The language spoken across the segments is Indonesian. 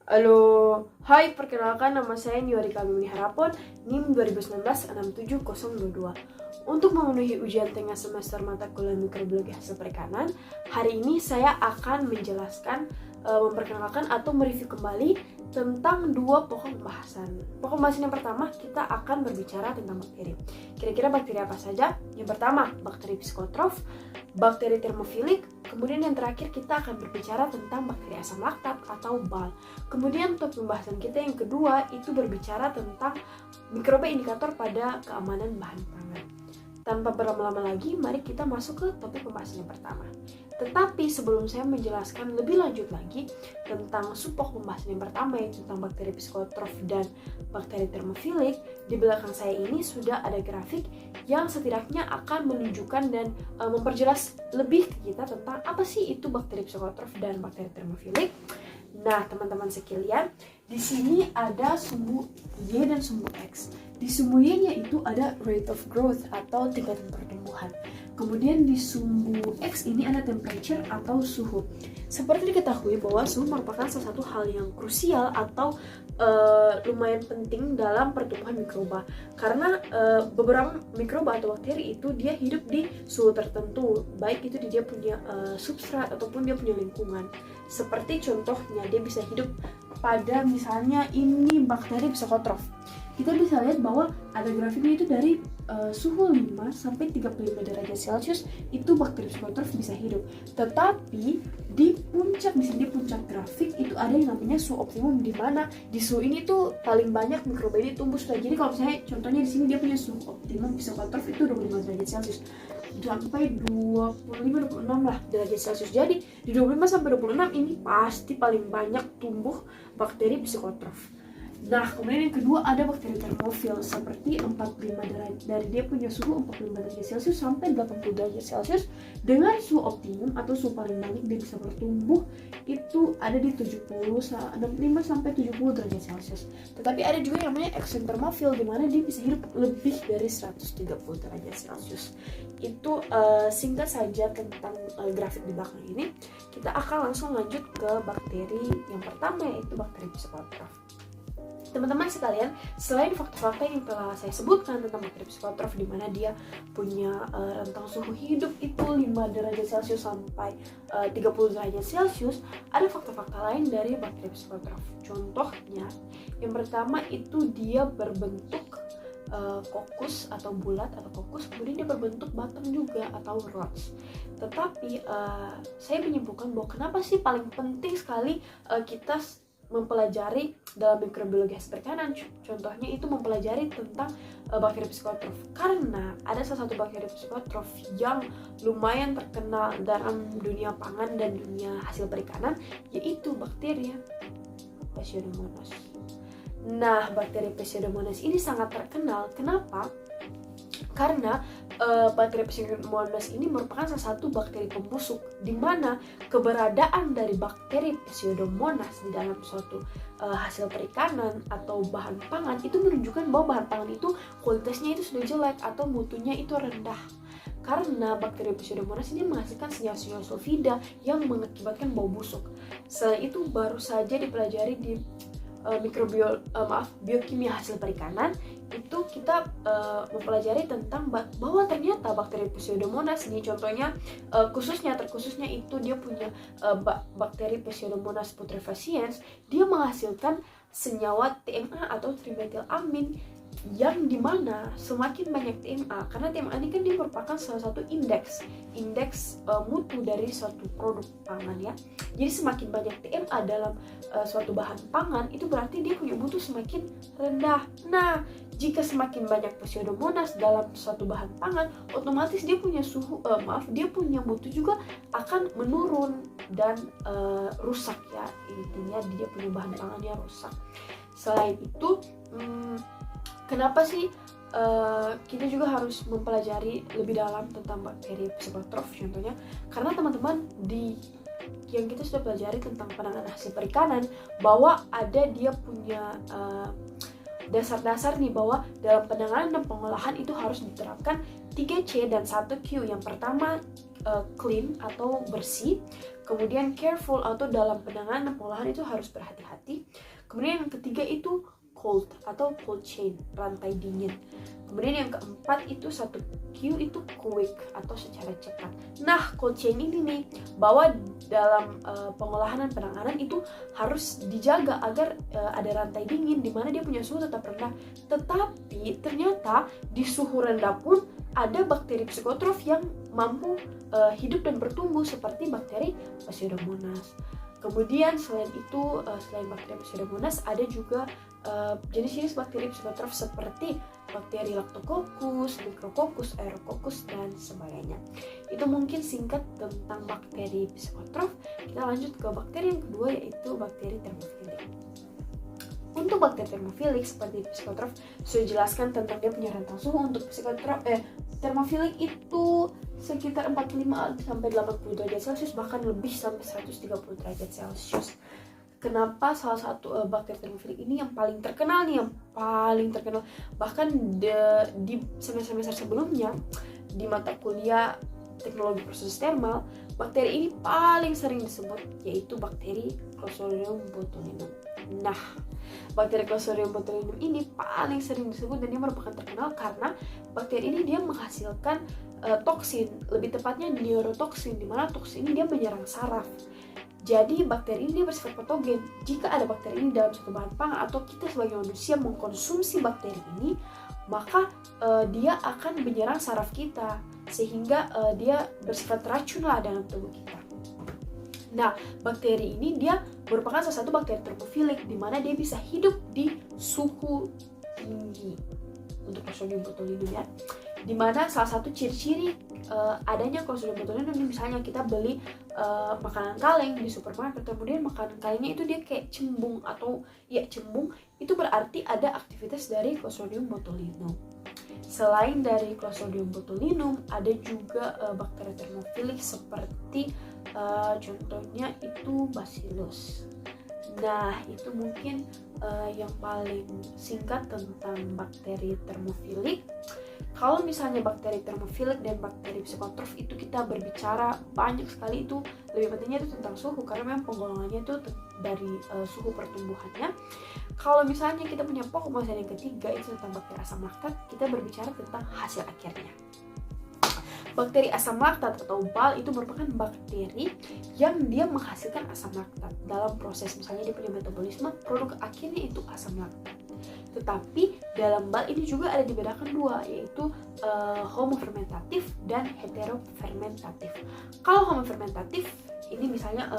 Halo, hai, perkenalkan nama saya Niwarika Mimini Harapon, NIM 2019-67022. Untuk memenuhi ujian tengah semester mata kuliah mikrobiologi hasil perikanan, hari ini saya akan menjelaskan, memperkenalkan atau mereview kembali tentang dua pokok pembahasan. Pokok pembahasan yang pertama, kita akan berbicara tentang bakteri. Kira-kira bakteri apa saja? Yang pertama, bakteri psikotrof, bakteri termofilik. Kemudian yang terakhir kita akan berbicara tentang bakteri asam laktat atau BAL. Kemudian untuk pembahasan kita yang kedua itu berbicara tentang mikroba indikator pada keamanan bahan pangan. Tanpa berlama-lama lagi, mari kita masuk ke topik pembahasan yang pertama. Tetapi sebelum saya menjelaskan lebih lanjut lagi tentang subpokok pembahasan yang pertama, yaitu tentang bakteri psikotrof dan bakteri termofilik, di belakang saya ini sudah ada grafik yang setidaknya akan menunjukkan dan memperjelas lebih ke kita tentang apa sih itu bakteri psikotrof dan bakteri termofilik. Nah, teman-teman sekalian, di sini ada sumbu Y dan sumbu X. Di sumbu Y-nya itu ada rate of growth atau tingkatan pertumbuhan. Kemudian di sumbu X ini ada temperature atau suhu. Seperti diketahui bahwa suhu merupakan salah satu hal yang krusial atau lumayan penting dalam pertumbuhan mikroba. Karena beberapa mikroba atau bakteri itu dia hidup di suhu tertentu, baik itu dia punya substrat ataupun dia punya lingkungan. Seperti contohnya dia bisa hidup pada misalnya ini bakteri psikotrof. Kita bisa lihat bahwa ada grafiknya itu dari suhu 5 sampai 35 derajat Celcius itu bakteri psikotrof bisa hidup. Tetapi di puncak, di sini puncak grafik itu ada yang namanya suhu optimum, di mana di suhu ini tuh paling banyak mikroba ini tumbuh sudah. Jadi kalau misalnya contohnya di sini dia punya suhu optimum psikotrof itu 25 derajat Celcius sampai 25-26 lah derajat Celcius. Jadi di 25 sampai 26 ini pasti paling banyak tumbuh bakteri psikotrof. Nah, kemudian yang kedua ada bakteri termofil seperti 45 dari dia punya suhu 45 derajat Celcius sampai 80 derajat Celcius dengan suhu optimum atau suhu paling banyak dia bisa bertumbuh itu ada di 65 sampai 70 derajat Celcius. Tetapi ada juga yang namanya exentermofil di mana dia bisa hidup lebih dari 130 derajat Celcius. Itu singkat saja tentang grafik di belakang ini. Kita akan langsung lanjut ke bakteri yang pertama, yaitu bakteri psikotrof. Teman-teman sekalian, selain fakta-fakta yang telah saya sebutkan tentang bakteri psikotrof, di mana dia punya rentang suhu hidup itu 5 derajat Celcius sampai 30 derajat Celcius, ada fakta-fakta lain dari bakteri psikotrof. Contohnya, yang pertama itu dia berbentuk kokus atau bulat atau kokus, kemudian dia berbentuk batang juga atau rods. Tetapi saya menyimpulkan bahwa kenapa sih paling penting sekali kita mempelajari dalam mikrobiologi hasil perikanan, contohnya itu mempelajari tentang bakteri psikotrof, karena ada salah satu bakteri psikotrof yang lumayan terkenal dalam dunia pangan dan dunia hasil perikanan, yaitu bakteri Pseudomonas. Nah, bakteri Pseudomonas ini sangat terkenal. Kenapa? Karena bakteri Pseudomonas ini merupakan salah satu bakteri pembusuk, di mana keberadaan dari bakteri Pseudomonas di dalam suatu hasil perikanan atau bahan pangan itu menunjukkan bahwa bahan pangan itu kualitasnya itu sudah jelek atau mutunya itu rendah. Karena bakteri Pseudomonas ini menghasilkan senyawa-senyawa sulfida yang mengakibatkan bau busuk. Selain itu baru saja dipelajari di biokimia hasil perikanan, itu kita mempelajari tentang bahwa ternyata bakteri Pseudomonas ini contohnya terkhususnya itu dia punya bakteri Pseudomonas putrefaciens, dia menghasilkan senyawa TMA atau trimetilamin, yang dimana semakin banyak TMA, karena TMA ini kan dia merupakan salah satu indeks mutu dari suatu produk pangan ya. Jadi semakin banyak TMA dalam suatu bahan pangan, itu berarti dia punya mutu semakin rendah. Nah, jika semakin banyak Pseudomonas dalam suatu bahan pangan, otomatis dia punya dia punya mutu juga akan menurun dan rusak ya. Intinya dia punya bahan pangannya rusak. Selain itu, kenapa sih kita juga harus mempelajari lebih dalam tentang bakteri psikotrof contohnya? Karena teman-teman yang kita sudah pelajari tentang penanganan hasil perikanan, bahwa ada dia punya dasar-dasar nih, bahwa dalam penanganan dan pengolahan itu harus diterapkan 3C dan 1Q. Yang pertama clean atau bersih, kemudian careful atau dalam penanganan dan pengolahan itu harus berhati-hati, Kemudian yang ketiga itu cold atau cold chain, rantai dingin. Kemudian yang keempat itu satu Q itu quick atau secara cepat. Nah, cold chain ini nih, bahwa dalam pengolahan dan penanganan itu harus dijaga agar ada rantai dingin di mana dia punya suhu tetap rendah. Tetapi ternyata di suhu rendah pun ada bakteri psikotrof yang mampu hidup dan bertumbuh seperti bakteri Pseudomonas. Kemudian selain itu, selain bakteri Pseudomonas, ada juga jenis-jenis bakteri psikotrof seperti bakteri Lactococcus, Micrococcus, Aerococcus, dan sebagainya. Itu mungkin singkat tentang bakteri psikotrof. Kita lanjut ke bakteri yang kedua, yaitu bakteri termofilik. Untuk bakteri termofilik seperti psikotrof, sudah jelaskan tentang dia punya rentang suhu. Untuk psikotrof termofilik itu sekitar 45 sampai 80 derajat Celcius, bahkan lebih sampai 130 derajat Celcius. Kenapa salah satu bakteri termofilik ini yang paling terkenal nih, bahkan di semester sebelumnya di mata kuliah teknologi proses termal, bakteri ini paling sering disebut yaitu bakteri Clostridium botulinum. Nah, bakteri Clostridium botulinum ini paling sering disebut dan dia merupakan terkenal karena bakteri ini dia menghasilkan toksin, lebih tepatnya neurotoksin, di mana toksin ini dia menyerang saraf. Jadi bakteri ini dia bersifat patogen. Jika ada bakteri ini dalam suatu bahan pangan atau kita sebagai manusia mengkonsumsi bakteri ini, maka dia akan menyerang saraf kita sehingga dia bersifat racun lah dalam tubuh kita. Nah, bakteri ini dia merupakan salah satu bakteri termofilik di mana dia bisa hidup di suhu tinggi. Untuk Clostridium botulinum ya, dimana salah satu ciri-ciri adanya Clostridium botulinum ini, misalnya kita beli makanan kaleng di supermarket, kemudian makanan kalengnya itu dia kayak cembung atau ya cembung, itu berarti ada aktivitas dari Clostridium botulinum. Selain dari Clostridium botulinum, ada juga bakteri termofilik seperti contohnya itu Bacillus. Nah, itu mungkin yang paling singkat tentang bakteri termofilik. Kalau misalnya bakteri termofilik dan bakteri psikotrof itu kita berbicara banyak sekali, itu lebih pentingnya itu tentang suhu karena memang penggolongannya itu dari suhu pertumbuhannya. Kalau misalnya kita punya pembahasan yang ketiga itu tentang bakteri asam laktat, kita berbicara tentang hasil akhirnya. Bakteri asam laktat atau BAL itu merupakan bakteri yang dia menghasilkan asam laktat dalam proses, misalnya dia punya metabolisme, produk akhirnya itu asam laktat. Tetapi dalam BAL ini juga ada dibedakan dua, yaitu homofermentatif dan heterofermentatif. Kalau homofermentatif ini misalnya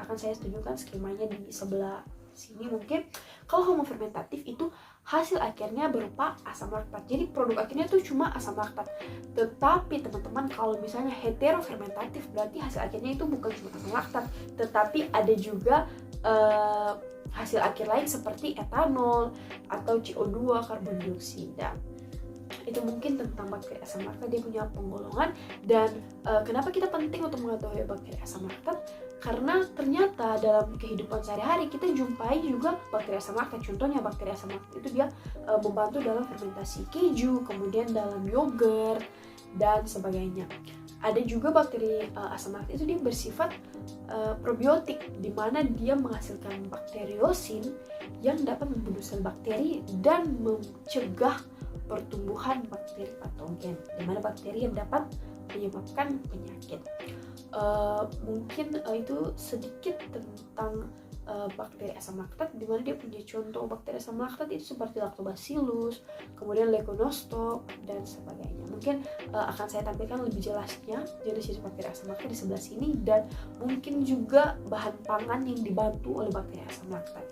akan saya tunjukkan skemanya di sebelah sini mungkin. Kalau homofermentatif itu hasil akhirnya berupa asam laktat. Jadi produk akhirnya itu cuma asam laktat. Tetapi teman-teman, kalau misalnya heterofermentatif berarti hasil akhirnya itu bukan cuma asam laktat, tetapi ada juga hasil akhir lain seperti etanol atau CO2, karbon dioksida. Itu mungkin tentang bakteri asam laktat, dia punya penggolongan. Dan kenapa kita penting untuk mengetahui bakteri asam laktat? Karena ternyata dalam kehidupan sehari-hari kita jumpai juga bakteri asam laktat. Contohnya bakteri asam laktat itu dia membantu dalam fermentasi keju, kemudian dalam yogurt dan sebagainya. Ada juga bakteri asam laktat itu dia bersifat probiotik, di mana dia menghasilkan bakteriosin yang dapat membunuh sel bakteri dan mencegah pertumbuhan bakteri patogen, di mana bakteri yang dapat menyebabkan penyakit. Mungkin itu sedikit tentang bakteri asam laktat, di mana dia punya contoh bakteri asam laktat itu seperti Lactobacillus, kemudian Leuconostoc dan sebagainya. Mungkin akan saya tampilkan lebih jelasnya jenis bakteri asam laktat di sebelah sini, dan mungkin juga bahan pangan yang dibantu oleh bakteri asam laktat.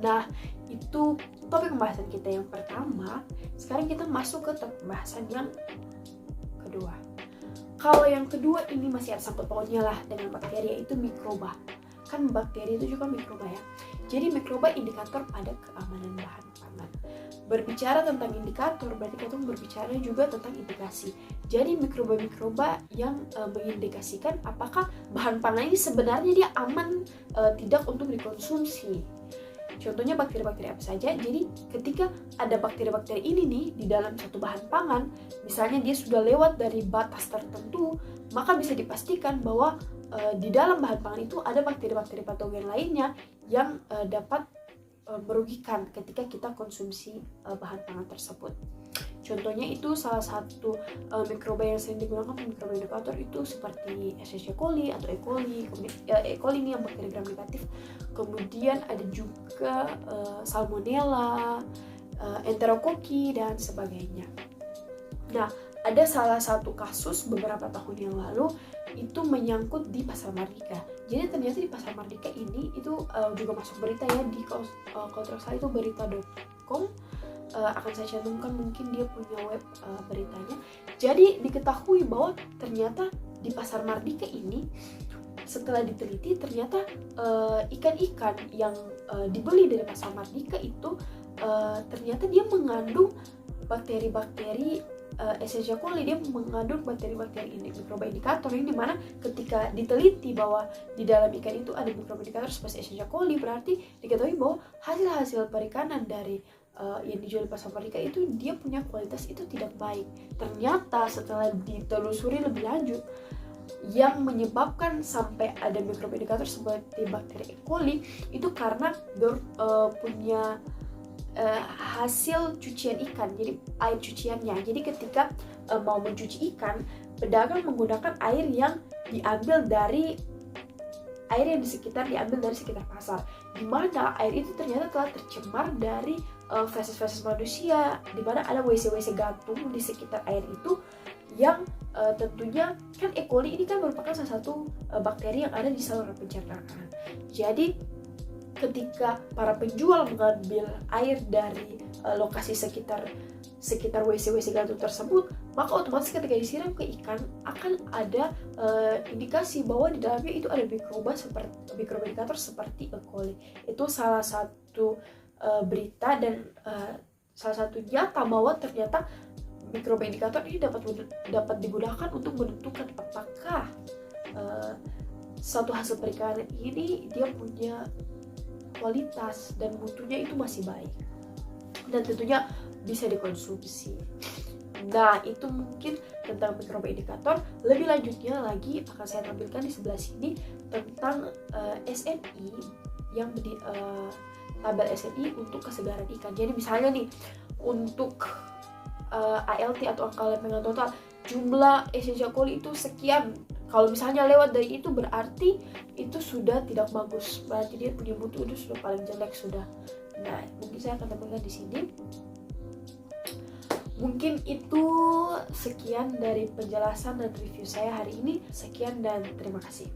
Nah, itu topik pembahasan kita yang pertama. Sekarang kita masuk ke topik pembahasan yang kedua. Kalau yang kedua ini masih ada sangkut pautnya lah dengan bakteri, yaitu mikroba. Kan bakteri itu juga mikroba ya. Jadi mikroba indikator pada keamanan bahan pangan. Berbicara tentang indikator, berarti kita berbicara juga tentang indikasi. Jadi mikroba-mikroba yang mengindikasikan apakah bahan pangan ini sebenarnya dia aman tidak untuk dikonsumsi. Contohnya bakteri-bakteri apa saja. Jadi ketika ada bakteri-bakteri ini nih di dalam satu bahan pangan, misalnya dia sudah lewat dari batas tertentu, maka bisa dipastikan bahwa di dalam bahan pangan itu ada bakteri-bakteri patogen lainnya yang dapat merugikan ketika kita konsumsi bahan pangan tersebut. Contohnya itu salah satu mikroba yang sering digunakan untuk mikroba indikator itu seperti Escherichia coli atau E. coli. E. coli ini yang bakteri gram negatif. Kemudian ada juga Salmonella, Enterokoki dan sebagainya. Nah, ada salah satu kasus beberapa tahun yang lalu itu menyangkut di Pasar Mardika. Jadi ternyata di Pasar Mardika ini itu juga masuk berita ya di kalau tidak salah itu berita.com. Akan saya cantumkan, mungkin dia punya web beritanya. Jadi diketahui bahwa ternyata di Pasar Mardika ini setelah diteliti ternyata ikan-ikan yang dibeli dari Pasar Mardika itu ternyata dia mengandung bakteri-bakteri Escherichia coli. Dia mengandung bakteri-bakteri ini, mikroba indikator, yang dimana ketika diteliti bahwa di dalam ikan itu ada mikroba indikator seperti Escherichia coli, berarti diketahui bahwa hasil-hasil perikanan dari yang dijual di Pasar Mardika itu dia punya kualitas itu tidak baik. Ternyata setelah ditelusuri lebih lanjut, yang menyebabkan sampai ada mikroba indikator seperti bakteri E. coli itu karena punya hasil cucian ikan, jadi air cuciannya. Jadi ketika mau mencuci ikan, pedagang menggunakan air yang diambil dari diambil dari sekitar pasar, di mana air itu ternyata telah tercemar dari feses-feses manusia, di mana ada WC-WC gantung di sekitar air itu yang tentunya kan E. coli ini kan merupakan salah satu bakteri yang ada di saluran pencernaan. Jadi ketika para penjual mengambil air dari lokasi sekitar WC-WC gantung tersebut, maka otomatis ketika disiram ke ikan akan ada indikasi bahwa di dalamnya itu ada mikroba indikator seperti E. coli. Itu salah satu berita dan salah satu nyata bahwa ternyata mikroba indikator ini dapat digunakan untuk menentukan apakah suatu hasil perikanan ini dia punya kualitas dan mutunya itu masih baik dan tentunya bisa dikonsumsi. Nah, itu mungkin tentang mikroba indikator. Lebih lanjutnya lagi akan saya tampilkan di sebelah sini tentang SNI yang tabel SNI untuk kesegaran ikan. Jadi misalnya nih untuk ALT atau angka lempengan total, jumlah Escherichia coli itu sekian. Kalau misalnya lewat dari itu berarti itu sudah tidak bagus, berarti dia punya mutu itu sudah paling jelek sudah. Nah, mungkin saya akan tampilkan di sini. Mungkin itu sekian dari penjelasan dan review saya hari ini. Sekian dan terima kasih.